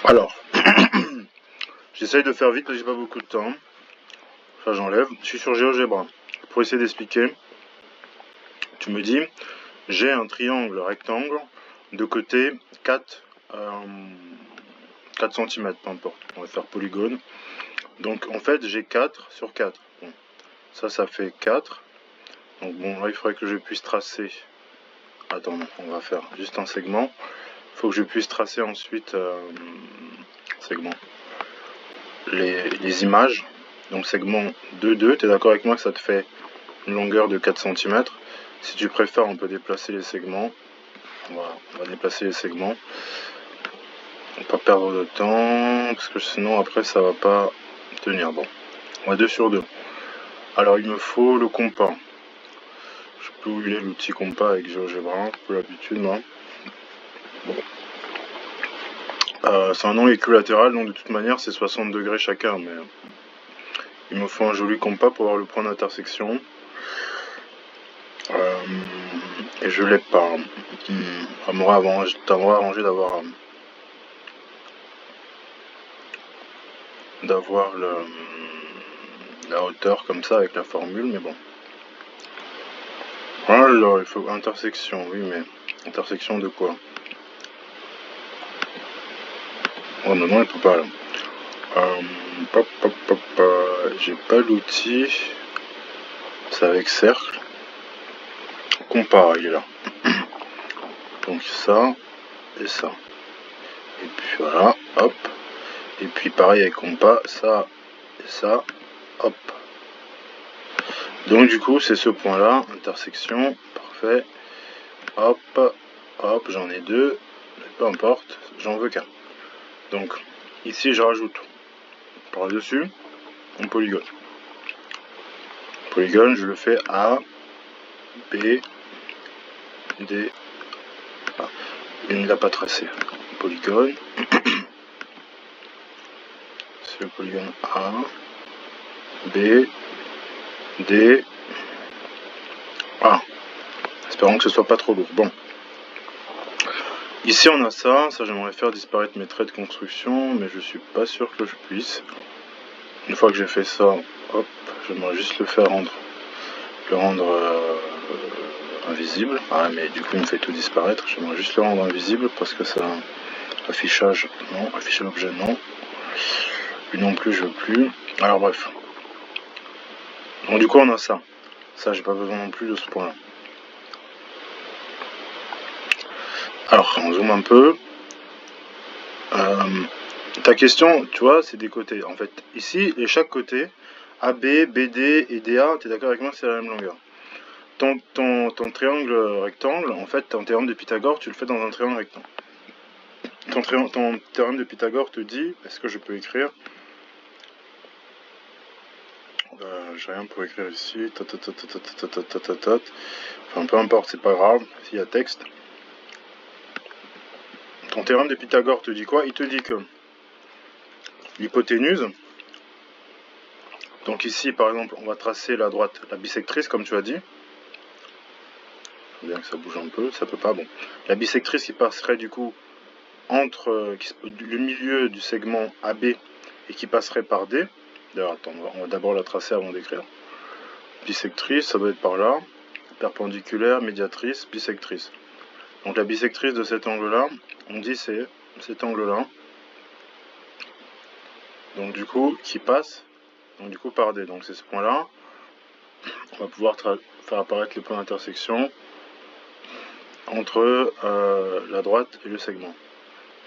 Alors, j'essaye de faire vite parce que j'ai pas beaucoup de temps. Ça j'enlève. Je suis sur GeoGebra. Pour essayer d'expliquer, tu me dis, j'ai un triangle rectangle de côté 4 cm, peu importe. On va faire polygone. Donc en fait j'ai 4 sur 4. Bon. Ça fait 4. Donc bon, là il faudrait que je puisse tracer. Attends, on va faire juste un segment. Il faut que je puisse tracer ensuite segment. Les images. Donc segment 2, tu es d'accord avec moi que ça te fait une longueur de 4 cm. Si tu préfères, on peut déplacer les segments. Voilà, on va déplacer les segments. On va pas perdre de temps, parce que sinon après ça va pas tenir. Bon, on va 2 sur 2. Alors il me faut le compas. Je sais plus où il est l'outil compas avec GeoGebra, pour l'habitude moi. Bon. C'est un angle équilatéral, donc de toute manière c'est 60 degrés chacun, mais il me faut un joli compas pour avoir le point d'intersection. Et je l'ai pas. Ça m'aurait arrangé d'avoir la hauteur comme ça avec la formule, mais bon. Alors, il faut intersection, oui, mais intersection de quoi? Oh non, il peut pas là. J'ai pas l'outil. C'est avec cercle. Compas, il est là. Donc ça et ça. Et puis voilà, hop. Et puis pareil avec compas, ça et ça, hop. Donc du coup c'est ce point là, intersection, parfait. Hop, hop, j'en ai 2, mais peu importe, j'en veux qu'un. Donc ici je rajoute par dessus un polygone. Polygone, je le fais A, B, D, A. Il ne l'a pas tracé. Polygone. C'est le polygone A, B, D, A. Espérons que ce soit pas trop lourd. Bon. Ici on a ça j'aimerais faire disparaître mes traits de construction, mais je suis pas sûr que je puisse. Une fois que j'ai fait ça, hop, j'aimerais juste le rendre invisible. Ah mais du coup il me fait tout disparaître, j'aimerais juste le rendre invisible parce que ça... Affichage, non, afficher l'objet, non. Lui non plus, je veux plus. Alors bref. Donc du coup on a ça. Ça j'ai pas besoin non plus de ce point là. Alors on zoome un peu. Ta question, tu vois, c'est des côtés. En fait, ici, et chaque côté, AB, BD et DA, tu es d'accord avec moi que c'est la même longueur. Ton triangle rectangle, en fait, ton théorème de Pythagore, tu le fais dans un triangle rectangle. Ton théorème de Pythagore te dit, est-ce que je peux écrire j'ai rien pour écrire ici. Enfin, peu importe, c'est pas grave, s'il y a texte. Ton théorème de Pythagore te dit quoi? Il te dit que l'hypoténuse, donc ici par exemple on va tracer la droite, la bisectrice comme tu as dit. Bien que ça bouge un peu, ça peut pas, bon. La bisectrice qui passerait du coup entre le milieu du segment AB et qui passerait par D. D'ailleurs attends, on va d'abord la tracer avant d'écrire. Bisectrice, ça doit être par là. Perpendiculaire, médiatrice, bisectrice. Donc la bisectrice de cet angle-là, on dit c'est cet angle-là. Donc du coup, qui passe donc du coup par D. Donc c'est ce point-là. On va pouvoir faire apparaître le point d'intersection entre la droite et le segment.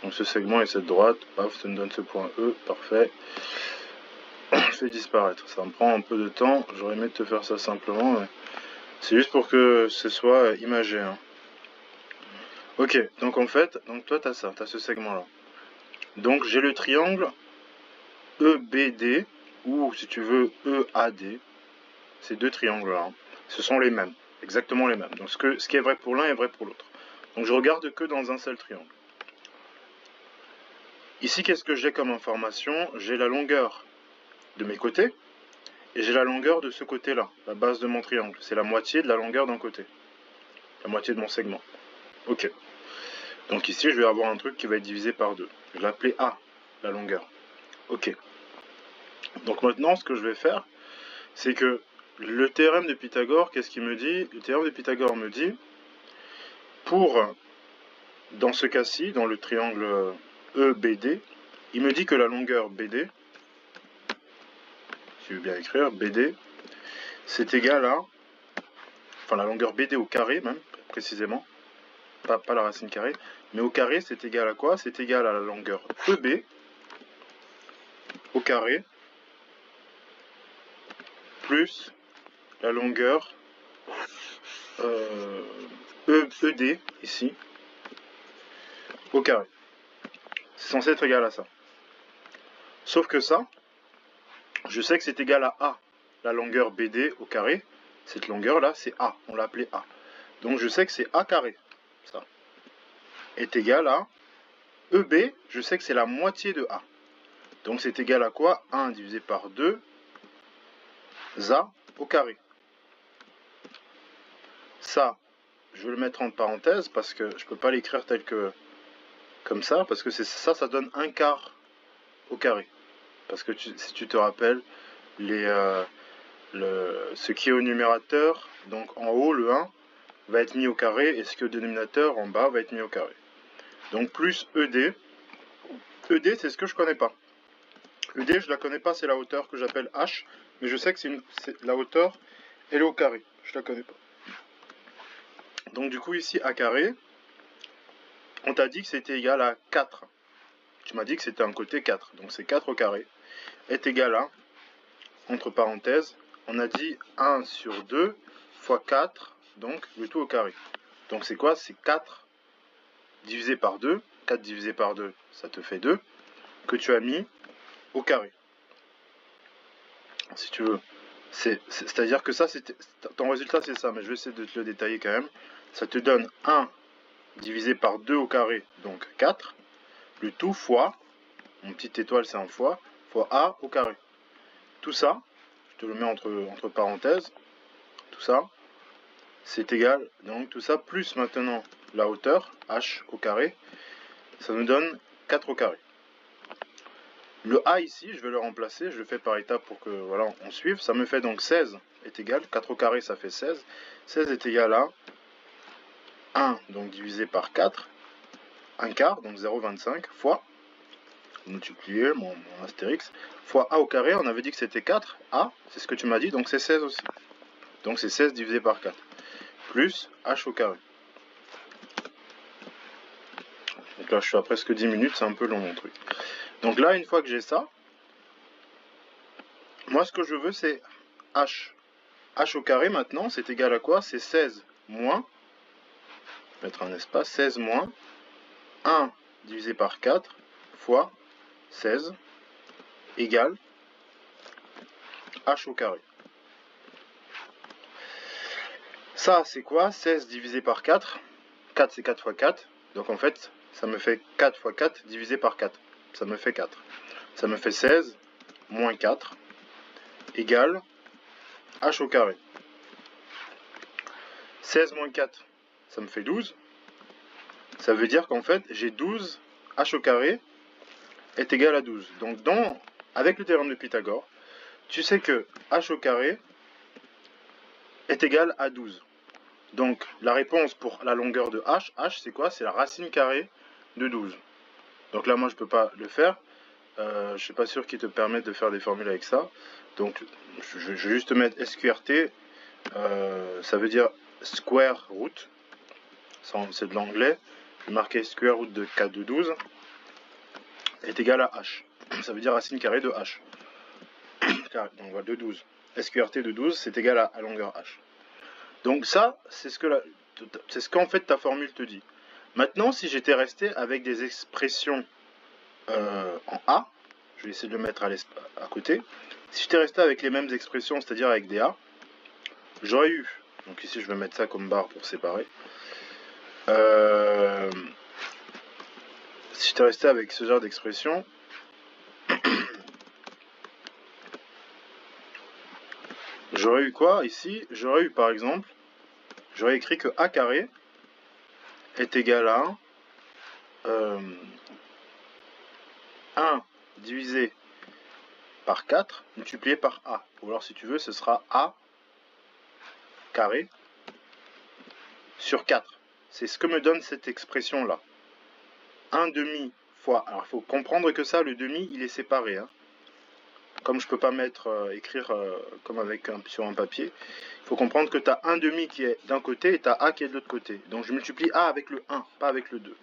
Donc ce segment et cette droite, paf, ça nous donne ce point E, parfait. On le fait disparaître. Ça me prend un peu de temps, j'aurais aimé te faire ça simplement, mais c'est juste pour que ce soit imagé. Hein. Ok, donc en fait, donc toi tu as ça, tu as ce segment-là. Donc j'ai le triangle EBD, ou si tu veux EAD, ces deux triangles-là, ce sont les mêmes, exactement les mêmes. Donc ce qui est vrai pour l'un est vrai pour l'autre. Donc je regarde que dans un seul triangle. Ici, qu'est-ce que j'ai comme information? J'ai la longueur de mes côtés, et j'ai la longueur de ce côté-là, la base de mon triangle. C'est la moitié de la longueur d'un côté, la moitié de mon segment. Ok. Donc ici, je vais avoir un truc qui va être divisé par 2. Je vais l'appeler A. la longueur. Ok. Donc maintenant, ce que je vais faire, c'est que le théorème de Pythagore, qu'est-ce qu'il me dit? Le théorème de Pythagore me dit, dans ce cas-ci, dans le triangle EBD, il me dit que la longueur BD, si je veux bien écrire, BD, c'est égal à, enfin la longueur BD au carré même, précisément, pas la racine carrée, mais au carré c'est égal à quoi? C'est égal à la longueur EB au carré plus la longueur ED ici au carré. C'est censé être égal à ça. Sauf que ça, je sais que c'est égal à A. La longueur BD au carré, cette longueur là c'est A, on l'a appelé A. Donc je sais que c'est A carré, ça, est égal à EB, je sais que c'est la moitié de A. Donc c'est égal à quoi? 1 divisé par 2, A au carré. Ça, je vais le mettre en parenthèse parce que je ne peux pas l'écrire tel que comme ça, parce que ça donne 1/4 au carré. Parce que si tu te rappelles, ce qui est au numérateur, donc en haut, le 1, va être mis au carré, et ce qui est au dénominateur, en bas, va être mis au carré. Donc plus ED. ED, c'est ce que je connais pas. ED, je la connais pas, c'est la hauteur que j'appelle H, mais je sais que c'est la hauteur, elle est au carré. Je la connais pas. Donc du coup, ici, A carré, on t'a dit que c'était égal à 4. Tu m'as dit que c'était un côté 4. Donc c'est 4 au carré est égal à, entre parenthèses, on a dit 1 sur 2 fois 4, donc le tout au carré. Donc c'est quoi? C'est 4 divisé par 2. 4 divisé par 2, ça te fait 2, que tu as mis au carré. Si tu veux. C'est-à-dire que ça, ton résultat c'est ça, mais je vais essayer de te le détailler quand même. Ça te donne 1 divisé par 2 au carré, donc 4, le tout fois, mon petite étoile c'est un fois A au carré. Tout ça, je te le mets entre parenthèses, tout ça, c'est égal, donc tout ça plus maintenant la hauteur, h au carré, ça nous donne 4 au carré. Le a ici, je vais le remplacer, je le fais par étapes pour que voilà, on suive. Ça me fait donc 16 est égal, 4 au carré ça fait 16. 16 est égal à 1, donc divisé par 4, 1/4, donc 0,25, fois, multiplier mon astérix, fois a au carré, on avait dit que c'était 4, a, c'est ce que tu m'as dit, donc c'est 16 aussi. Donc c'est 16 divisé par 4, plus h au carré. Donc là je suis à presque 10 minutes, c'est un peu long mon truc. Donc là, une fois que j'ai ça, moi ce que je veux c'est h. H au carré maintenant, c'est égal à quoi? C'est 16 moins, mettre un espace, 16 moins 1 divisé par 4 fois 16 égale h au carré. Ça, c'est quoi? 16 divisé par 4. 4, c'est 4 fois 4. Donc en fait, ça me fait 4 fois 4 divisé par 4. Ça me fait 4. Ça me fait 16 moins 4 égale h au carré. 16 moins 4, ça me fait 12. Ça veut dire qu'en fait, j'ai 12 h au carré est égal à 12. Donc avec le théorème de Pythagore, tu sais que h au carré est égal à 12. Donc la réponse pour la longueur de h, c'est quoi? C'est la racine carrée de 12. Donc là moi je ne peux pas le faire. Je ne suis pas sûr qu'il te permette de faire des formules avec ça. Donc je vais juste mettre SQRT. Ça veut dire square root. C'est de l'anglais. Je vais marquer square root de 4 de 12 est égal à h. Ça veut dire racine carrée de h. Donc voilà, de 12. SQRT de 12, c'est égal à longueur h. Donc ça, c'est ce qu'en fait ta formule te dit. Maintenant, si j'étais resté avec des expressions en A, je vais essayer de le mettre à côté. Si j'étais resté avec les mêmes expressions, c'est-à-dire avec des A, j'aurais eu, donc ici je vais mettre ça comme barre pour séparer. Si j'étais resté avec ce genre d'expression, j'aurais eu quoi ici? J'aurais eu par exemple, j'aurais écrit que A carré est égal à 1 divisé par 4 multiplié par a. Ou alors si tu veux, ce sera a carré sur 4. C'est ce que me donne cette expression-là. 1 demi fois... Alors il faut comprendre que ça, le demi, il est séparé. Hein. Comme je ne peux pas écrire comme sur un papier, il faut comprendre que tu as 1 demi qui est d'un côté et tu as a qui est de l'autre côté. Donc je multiplie a avec le 1, pas avec le 2.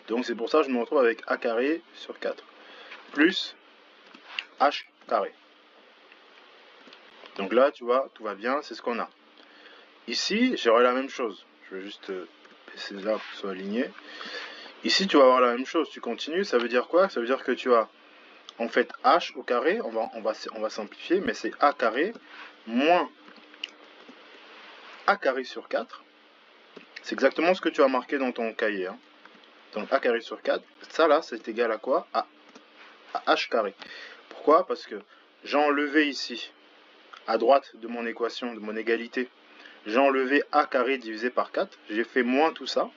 Donc c'est pour ça que je me retrouve avec a carré sur 4. Plus h carré. Donc là, tu vois, tout va bien, c'est ce qu'on a. Ici, j'aurai la même chose. Je vais juste baisser là pour que ce soit aligné. Ici, tu vas avoir la même chose. Tu continues, ça veut dire quoi? Ça veut dire que tu as, en fait, h au carré, on va simplifier, mais c'est a carré moins a carré sur 4. C'est exactement ce que tu as marqué dans ton cahier. Hein. Donc a carré sur 4, ça là, c'est égal à quoi? À h carré. Pourquoi? Parce que j'ai enlevé ici, à droite de mon équation, de mon égalité, j'ai enlevé a carré divisé par 4, j'ai fait moins tout ça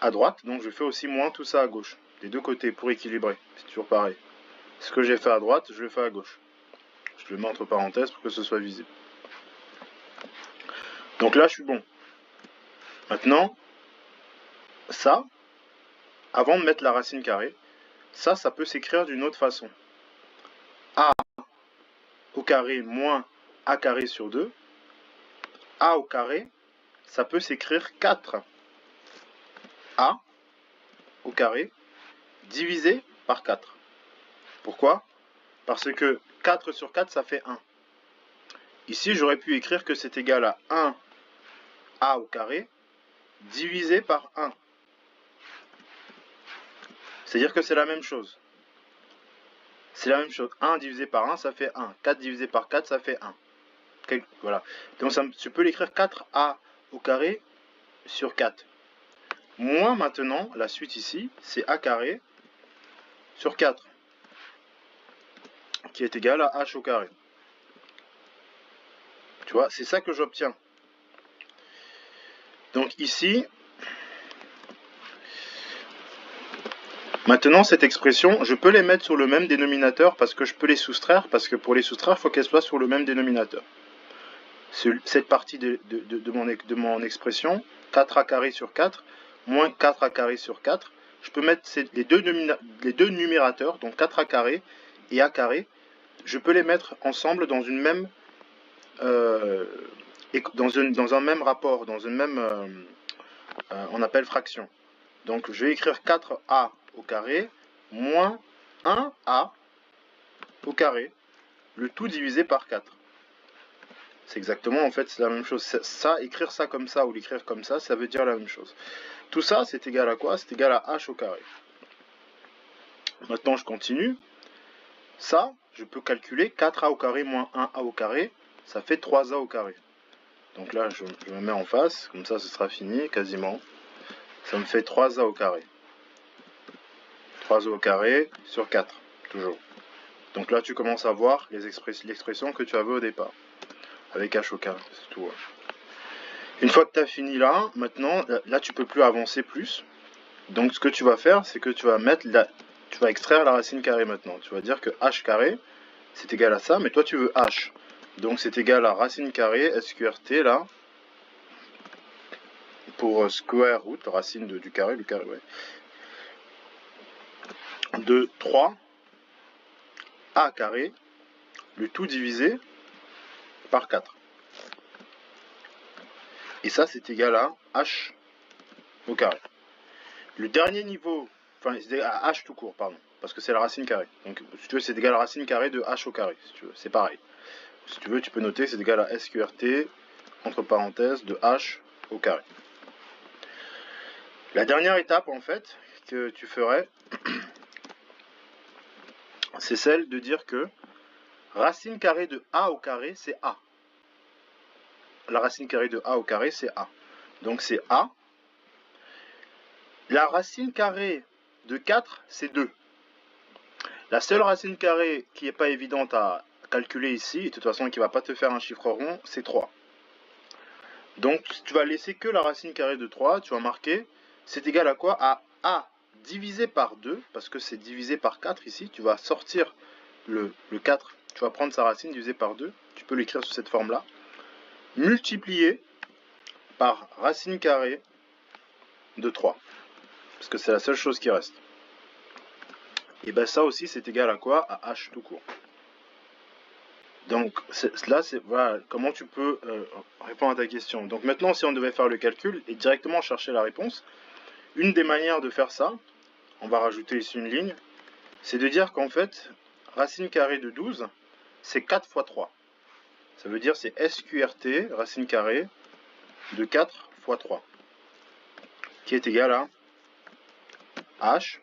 à droite, donc je fais aussi moins tout ça à gauche, des deux côtés, pour équilibrer, c'est toujours pareil. Ce que j'ai fait à droite, je le fais à gauche. Je le mets entre parenthèses pour que ce soit visible. Donc là, je suis bon. Maintenant, ça, avant de mettre la racine carrée, ça peut s'écrire d'une autre façon. A au carré moins a carré sur 2. A au carré, ça peut s'écrire 4 a au carré divisé par 4. Pourquoi? Parce que 4 sur 4, ça fait 1. Ici, j'aurais pu écrire que c'est égal à 1 a au carré divisé par 1. C'est-à-dire que c'est la même chose. C'est la même chose. 1 divisé par 1, ça fait 1. 4 divisé par 4, ça fait 1. Voilà. Donc, je peux l'écrire 4a au carré sur 4. Moins maintenant, la suite ici, c'est a carré sur 4. Qui est égal à h au carré. Tu vois, c'est ça que j'obtiens. Donc ici, maintenant cette expression, je peux les mettre sur le même dénominateur parce que je peux les soustraire, parce que pour les soustraire, il faut qu'elles soient sur le même dénominateur. Cette partie de mon expression, 4a carré sur 4, moins 4a carré sur 4, je peux mettre les deux numérateurs, donc 4a carré et a carré, je peux les mettre ensemble dans une même... dans un même rapport, dans une même... on appelle fraction. Donc je vais écrire 4a au carré moins 1a au carré, le tout divisé par 4. C'est exactement, en fait, c'est la même chose. Ça, écrire ça comme ça ou l'écrire comme ça veut dire la même chose. Tout ça, c'est égal à quoi? C'est égal à h au carré. Maintenant, je continue. Ça, je peux calculer 4a au carré moins 1a au carré, ça fait 3a au carré. Donc là, je me mets en face, comme ça, ce sera fini, quasiment. Ça me fait 3a au carré. 3a au carré sur 4, toujours. Donc là, tu commences à voir l'expression que tu avais au départ. Avec h au carré, c'est tout. Une fois que tu as fini là, maintenant, là, tu peux plus avancer plus. Donc ce que tu vas faire, c'est que tu vas extraire la racine carrée maintenant. Tu vas dire que h carré, c'est égal à ça, mais toi, tu veux h. Donc c'est égal à racine carrée, SQRT, là, pour square root, racine du carré, le carré, ouais, de 3 a carré, le tout divisé par 4. Et ça, c'est égal à h au carré. Le dernier niveau, enfin, c'est égal à h tout court, pardon, parce que c'est la racine carrée. Donc, si tu veux, c'est égal à la racine carrée de h au carré, si tu veux, c'est pareil. Si tu veux, tu peux noter, c'est égal à SQRT, entre parenthèses, de h au carré. La dernière étape, en fait, que tu ferais, c'est celle de dire que racine carrée de a au carré, c'est a. La racine carrée de a au carré, c'est a. Donc c'est a. La racine carrée de 4, c'est 2. La seule racine carrée qui n'est pas évidente à calculer ici, et de toute façon qui ne va pas te faire un chiffre rond, c'est 3. Donc tu vas laisser que la racine carrée de 3, tu vas marquer, c'est égal à quoi? À a diviser par 2, parce que c'est divisé par 4 ici, tu vas sortir le 4, tu vas prendre sa racine divisée par 2, tu peux l'écrire sous cette forme-là, multiplié par racine carrée de 3, parce que c'est la seule chose qui reste. Et bien ça aussi c'est égal à quoi? À h tout court. Donc là, voilà comment tu peux répondre à ta question. Donc maintenant, si on devait faire le calcul et directement chercher la réponse, une des manières de faire ça, on va rajouter ici une ligne, c'est de dire qu'en fait, racine carrée de 12, c'est 4 fois 3. Ça veut dire c'est SQRT, racine carrée de 4 fois 3, qui est égal à h.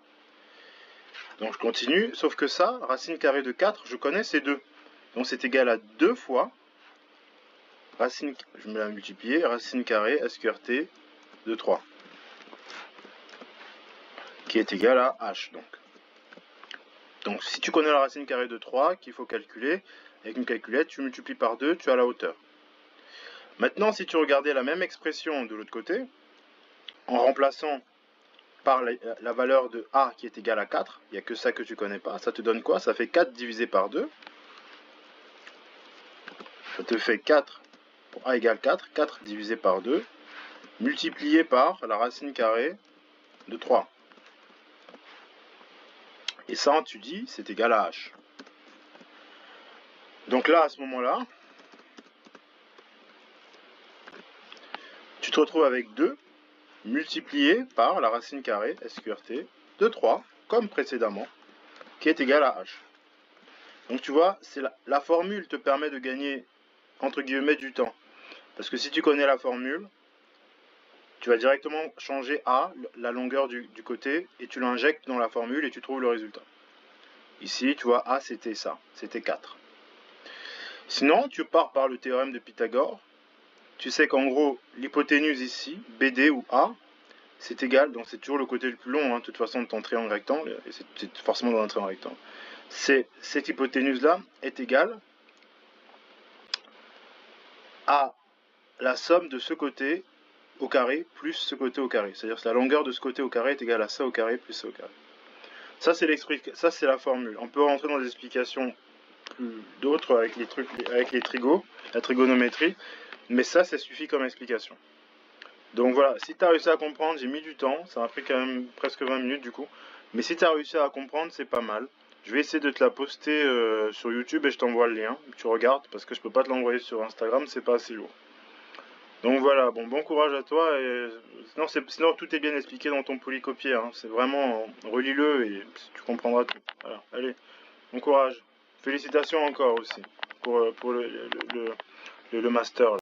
Donc je continue, sauf que ça, racine carrée de 4, je connais, c'est 2. Donc c'est égal à 2 fois racine, je me la multiplier, racine carrée SQRT de 3, qui est égal à h. Donc si tu connais la racine carrée de 3 qu'il faut calculer, avec une calculette, tu multiplies par 2, tu as la hauteur. Maintenant, si tu regardais la même expression de l'autre côté, en remplaçant par la valeur de a qui est égale à 4, il n'y a que ça que tu connais pas, ça te donne quoi? Ça fait 4 divisé par 2. Ça te fait 4, pour a égale 4, 4 divisé par 2, multiplié par la racine carrée de 3. Et ça, tu dis, c'est égal à h. Donc là, à ce moment-là, tu te retrouves avec 2 multiplié par la racine carrée, SQRT, de 3, comme précédemment, qui est égal à h. Donc tu vois, la formule te permet de gagner, entre guillemets, du temps. Parce que si tu connais la formule, tu vas directement changer a, la longueur du côté, et tu l'injectes dans la formule et tu trouves le résultat. Ici, tu vois, a c'était ça, c'était 4. Sinon, tu pars par le théorème de Pythagore. Tu sais qu'en gros, l'hypoténuse ici, BD ou A, c'est égal, donc c'est toujours le côté le plus long, de toute façon, de ton triangle rectangle, et c'est forcément dans un triangle rectangle. Cette hypoténuse-là est égale à la somme de ce côté au carré plus ce côté au carré. C'est-à-dire que la longueur de ce côté au carré est égale à ça au carré plus ça au carré. Ça, c'est la formule. On peut rentrer dans des explications d'autres avec les trucs, avec les trigos, la trigonométrie, mais ça suffit comme explication. Donc voilà, si tu as réussi à comprendre, j'ai mis du temps, ça m'a pris quand même presque 20 minutes du coup, mais si tu as réussi à comprendre, c'est pas mal. Je vais essayer de te la poster sur YouTube et je t'envoie le lien, tu regardes, parce que je peux pas te l'envoyer sur Instagram, c'est pas assez lourd. Donc voilà, bon courage à toi, et sinon tout est bien expliqué dans ton polycopier, c'est vraiment, relis-le et tu comprendras tout. Voilà, allez, bon courage. Félicitations encore aussi pour le master.